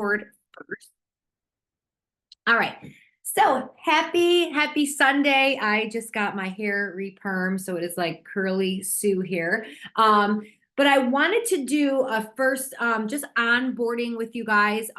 record first. All right. So happy Sunday. I just got my hair reperm, so it is like curly Sue here. But I wanted to do a first just onboarding with you guys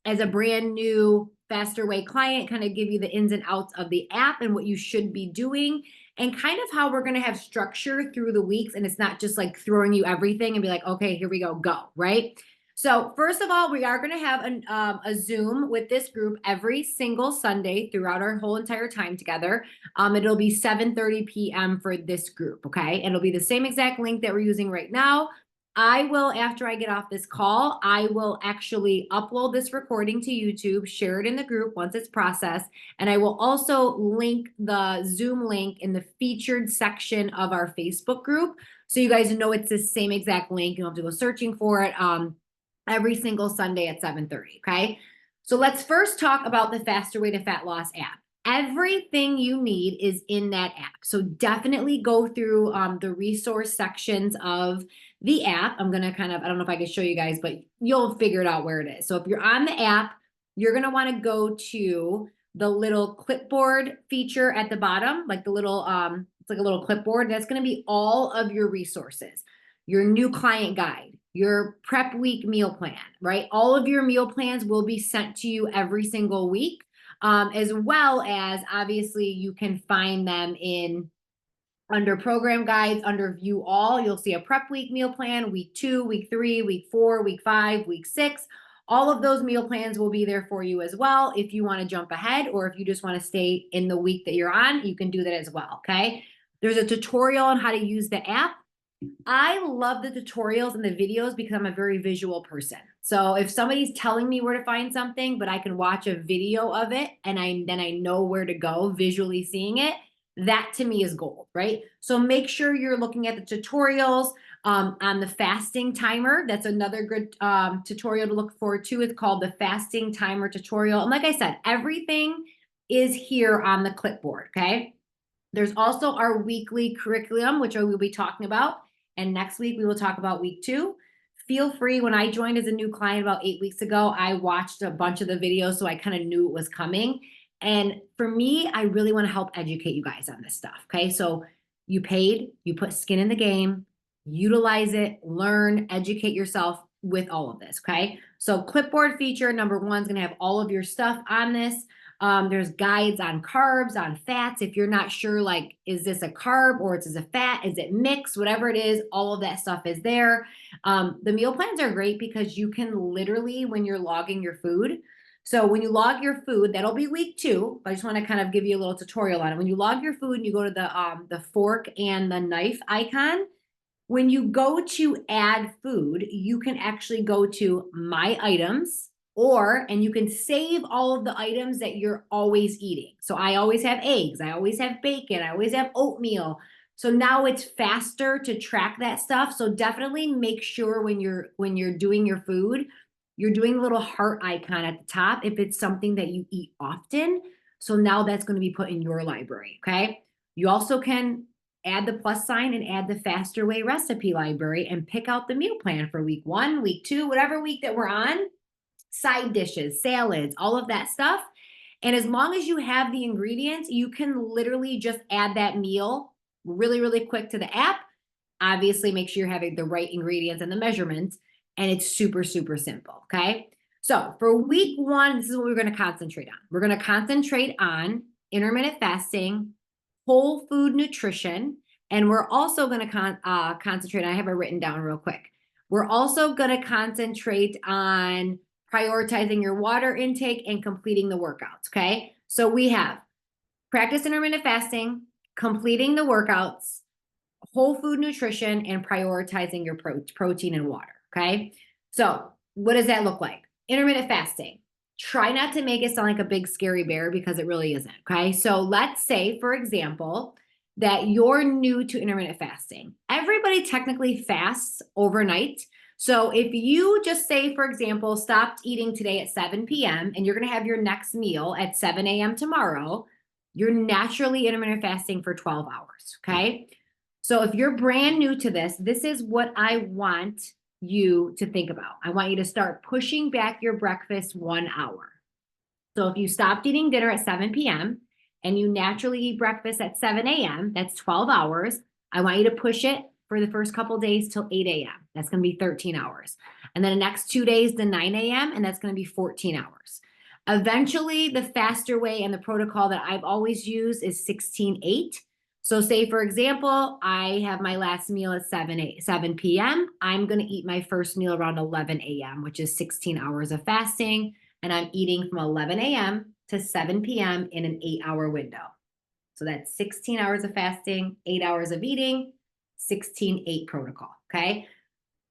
as a brand new Faster Way client, kind of give you the ins and outs of the app and what you should be doing and kind of how we're going to have structure through the weeks. And it's not just like throwing you everything and be like, okay, here we go, right? So first of all, we are going to have a Zoom with this group every single Sunday throughout our whole entire time together. It'll be 7:30 p.m. for this group, okay? It'll be the same exact link that we're using right now. I will, after I get off this call, I will actually upload this recording to YouTube, share it in the group once it's processed, and I will also link the Zoom link in the featured section of our Facebook group so you guys know it's the same exact link. You don't have to go searching for it. Every single Sunday at 7:30, okay? So let's first talk about the Faster Way to Fat Loss app. Everything you need is in that app. So definitely go through the resource sections of the app. I'm going to I don't know if I can show you guys, but you'll figure it out where it is. So if you're on the app, you're going to want to go to the little clipboard feature at the bottom, like the little, it's like a little clipboard. That's going to be all of your resources, your new client guide, your prep week meal plan, right? All of your meal plans will be sent to you every single week, as well as obviously you can find them under program guides, under view all. You'll see a prep week meal plan, week 2, week 3, week 4, week 5, week 6. All of those meal plans will be there for you as well. If you want to jump ahead or if you just want to stay in the week that you're on, you can do that as well, okay? There's a tutorial on how to use the app. I love the tutorials and the videos because I'm a very visual person. So if somebody's telling me where to find something, but I can watch a video of it and then I know where to go visually seeing it, that to me is gold, right? So make sure you're looking at the tutorials on the fasting timer. That's another good tutorial to look forward to. It's called the fasting timer tutorial. And like I said, everything is here on the clipboard, okay? There's also our weekly curriculum, which I will be talking about. And next week, we will talk about week 2. Feel free. When I joined as a new client about 8 weeks ago, I watched a bunch of the videos, so I kind of knew it was coming. And for me, I really want to help educate you guys on this stuff, okay? So you paid, you put skin in the game, utilize it, learn, educate yourself with all of this, okay? So clipboard feature number 1 is going to have all of your stuff on this. There's guides on carbs, on fats. If you're not sure, like, is this a carb or is this a fat? Is it mixed? Whatever it is, all of that stuff is there. The meal plans are great because you can literally, when you're logging your food, so when you log your food, that'll be week 2. But I just want to kind of give you a little tutorial on it. When you log your food and you go to the fork and the knife icon, when you go to add food, you can actually go to my items, and you can save all of the items that you're always eating. So I always have eggs, I always have bacon, I always have oatmeal. So now it's faster to track that stuff. So definitely make sure when you're doing your food, you're doing a little heart icon at the top if it's something that you eat often. So now that's going to be put in your library, okay? You also can add the plus sign and add the Faster Way recipe library and pick out the meal plan for week 1, week 2, whatever week that we're on. Side dishes, salads, all of that stuff. And as long as you have the ingredients, you can literally just add that meal really, really quick to the app. Obviously, make sure you're having the right ingredients and the measurements, and it's super, super simple, okay? So for week 1, this is what we're going to concentrate on. We're going to concentrate on intermittent fasting, whole food nutrition, and we're also going to concentrate, I have it written down real quick. We're also going to concentrate on prioritizing your water intake and completing the workouts, okay? So we have practice intermittent fasting, completing the workouts, whole food nutrition, and prioritizing your protein and water, okay? So what does that look like? Intermittent fasting. Try not to make it sound like a big scary bear because it really isn't, okay? So let's say, for example, that you're new to intermittent fasting. Everybody technically fasts overnight. So if you just say, for example, stopped eating today at 7 p.m. and you're going to have your next meal at 7 a.m. tomorrow, you're naturally intermittent fasting for 12 hours, okay? So if you're brand new to this, this is what I want you to think about. I want you to start pushing back your breakfast 1 hour. So if you stopped eating dinner at 7 p.m. and you naturally eat breakfast at 7 a.m., that's 12 hours. I want you to push it for the first couple days till 8 a.m. That's going to be 13 hours. And then the next 2 days to 9 a.m., and that's going to be 14 hours. Eventually, the faster way and the protocol that I've always used is 16-8. So say, for example, I have my last meal at 7 p.m. I'm going to eat my first meal around 11 a.m., which is 16 hours of fasting. And I'm eating from 11 a.m. to 7 p.m. in an 8-hour window. So that's 16 hours of fasting, 8 hours of eating, 16-8 protocol, okay?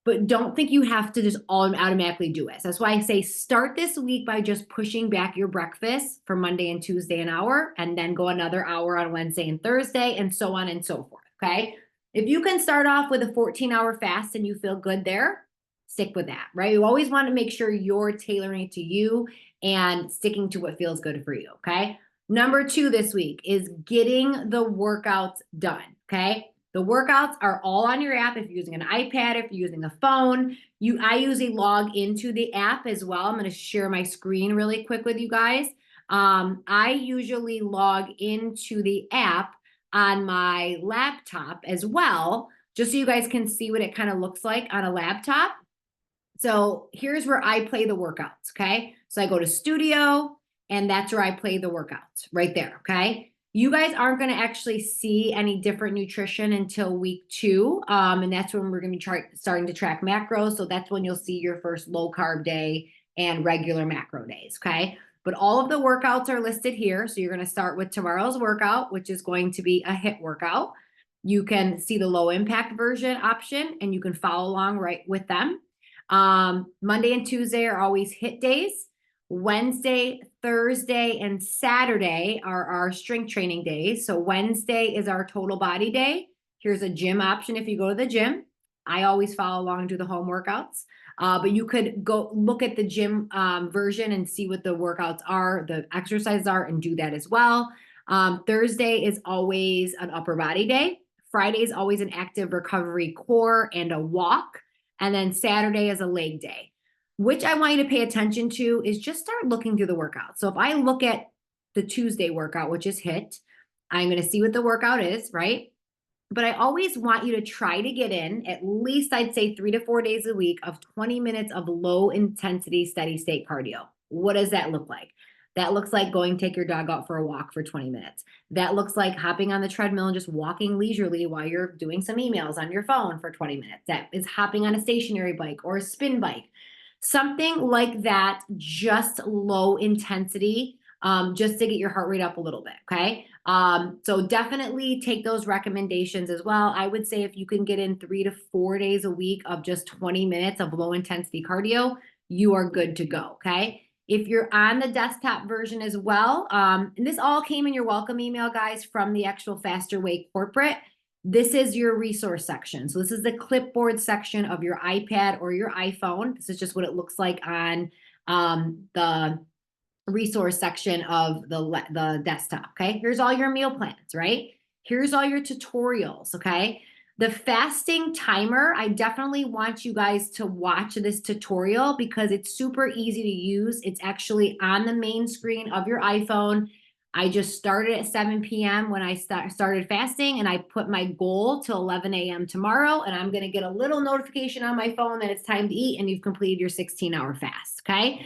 But don't think you have to just automatically do it. So that's why I say start this week by just pushing back your breakfast for Monday and Tuesday an hour, and then go another hour on Wednesday and Thursday, and so on and so forth, okay? If you can start off with a 14-hour fast and you feel good there, stick with that, right? You always want to make sure you're tailoring it to you and sticking to what feels good for you, okay? Number 2 this week is getting the workouts done, okay? The workouts are all on your app. If you're using an iPad, if you're using a phone, I usually log into the app as well. I'm going to share my screen really quick with you guys. I usually log into the app on my laptop as well, just so you guys can see what it kind of looks like on a laptop. So here's where I play the workouts, okay? So I go to studio, and that's where I play the workouts right there, okay? You guys aren't going to actually see any different nutrition until week 2. And that's when we're going to be starting to track macros. So that's when you'll see your first low carb day and regular macro days, okay? But all of the workouts are listed here. So you're going to start with tomorrow's workout, which is going to be a HIIT workout. You can see the low impact version option, and you can follow along right with them. Monday and Tuesday are always HIIT days. Wednesday, Thursday, and Saturday are our strength training days. So Wednesday is our total body day. Here's a gym option if you go to the gym. I always follow along and do the home workouts. But you could go look at the gym version and see what the workouts are, the exercises are, and do that as well. Thursday is always an upper body day. Friday is always an active recovery core and a walk. And then Saturday is a leg day. Which I want you to pay attention to is just start looking through the workout. So if I look at the Tuesday workout, which is HIIT, I'm going to see what the workout is, right? But I always want you to try to get in at least, I'd say 3 to 4 days a week of 20 minutes of low intensity, steady state cardio. What does that look like? That looks like going take your dog out for a walk for 20 minutes. That looks like hopping on the treadmill and just walking leisurely while you're doing some emails on your phone for 20 minutes. That is hopping on a stationary bike or a spin bike. Something like that, just low intensity, just to get your heart rate up a little bit, okay? So definitely take those recommendations as well. I would say if you can get in 3 to 4 days a week of just 20 minutes of low intensity cardio, you are good to go, okay? If you're on the desktop version as well, and this all came in your welcome email, guys, from the actual Faster Way corporate. This is your resource section. So this is the clipboard section of your iPad or your iPhone. This is just what it looks like on the resource section of the desktop, okay? Here's all your meal plans, right? Here's all your tutorials, okay? The fasting timer, I definitely want you guys to watch this tutorial because it's super easy to use. It's actually on the main screen of your iPhone. I just started at 7 p.m. when I started fasting, and I put my goal to 11 a.m. tomorrow, and I'm going to get a little notification on my phone that it's time to eat and you've completed your 16-hour fast, okay?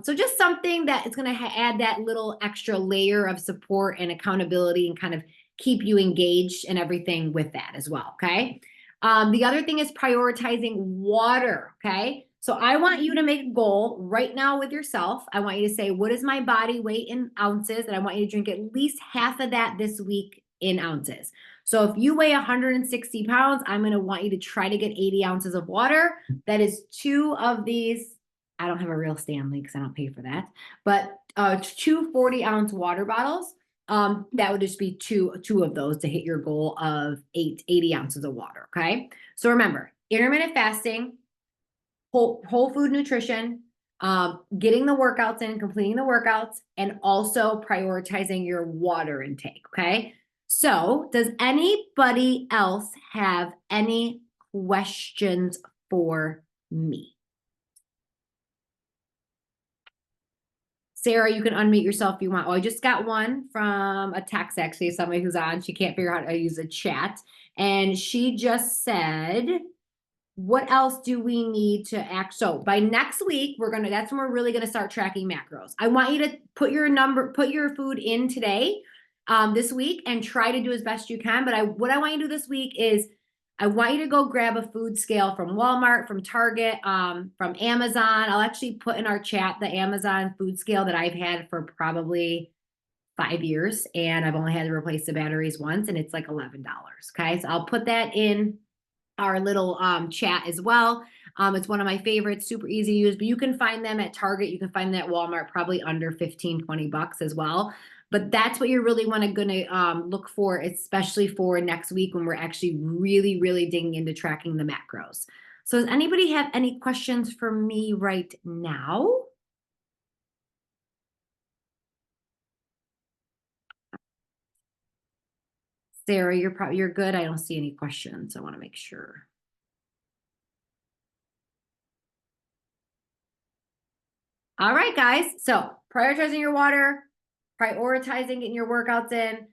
So just something that is going to add that little extra layer of support and accountability and kind of keep you engaged and everything with that as well, okay? The other thing is prioritizing water, okay? So I want you to make a goal right now with yourself. I want you to say, what is my body weight in ounces? And I want you to drink at least half of that this week in ounces. So if you weigh 160 pounds, I'm going to want you to try to get 80 ounces of water. That is 2 of these. I don't have a real Stanley because I don't pay for that, but 2 40-ounce water bottles. That would just be two of those to hit your goal of 80 ounces of water, okay? So remember, intermittent fasting, whole food nutrition, getting the workouts in, completing the workouts, and also prioritizing your water intake, okay? So does anybody else have any questions for me. Sarah, you can unmute yourself if you want. Oh, I just got one from a text, actually, somebody who's on. She can't figure out how to use a chat. And she just said, what else do we need to act? So by next week, that's when we're really gonna start tracking macros. I want you to put your food in today, this week, and try to do as best you can. But what I want you to do this week is I want you to go grab a food scale from Walmart, from Target, from Amazon. I'll actually put in our chat the Amazon food scale that I've had for probably 5 years, and I've only had to replace the batteries once, and it's like $11. Okay, so I'll put that in our little chat as well. It's one of my favorites, super easy to use, but you can find them at Target. You can find them at Walmart, probably under 15, 20 bucks as well. But that's what you're really gonna look for, especially for next week when we're actually really, really digging into tracking the macros. So does anybody have any questions for me right now? Sarah, you're good. I don't see any questions. I want to make sure. All right, guys. So prioritizing your water, prioritizing getting your workouts in,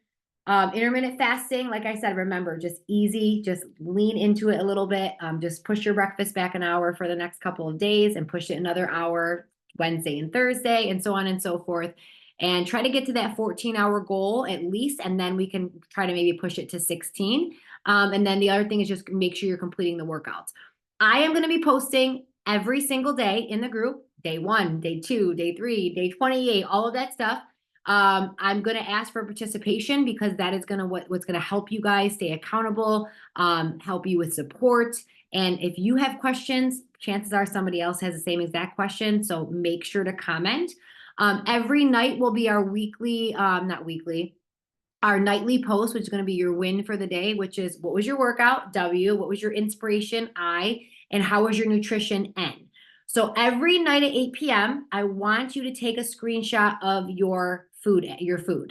intermittent fasting. Like I said, remember, just easy, just lean into it a little bit. Just push your breakfast back an hour for the next couple of days and push it another hour Wednesday and Thursday, and so on and so forth. And try to get to that 14-hour goal at least, and then we can try to maybe push it to 16. And then the other thing is just make sure you're completing the workouts. I am going to be posting every single day in the group, day 1, day 2, day 3, day 28, all of that stuff. I'm going to ask for participation because that is what's going to help you guys stay accountable, help you with support. And if you have questions, chances are somebody else has the same exact question. So make sure to comment. Every night will be our our nightly post, which is going to be your win for the day, which is what was your workout, W, what was your inspiration, I, and how was your nutrition, N. So every night at 8 p.m., I want you to take a screenshot of your food.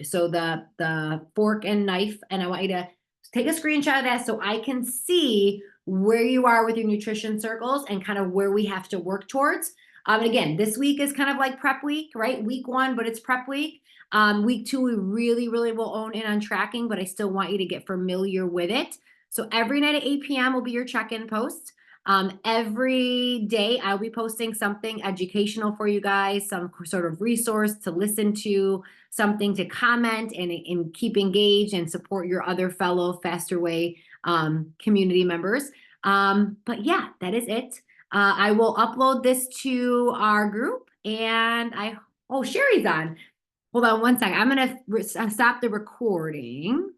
So the fork and knife, and I want you to take a screenshot of that so I can see where you are with your nutrition circles and kind of where we have to work towards. And again, this week is kind of like prep week, right? Week 1, but it's prep week. Week 2, we really, really will own in on tracking, but I still want you to get familiar with it. So every night at 8 p.m. will be your check-in post. Every day I'll be posting something educational for you guys, some sort of resource to listen to, something to comment and keep engaged and support your other fellow Faster Way community members. But yeah, that is it. I will upload this to our group, and oh, Sherry's on. Hold on one second. I'm going to stop the recording.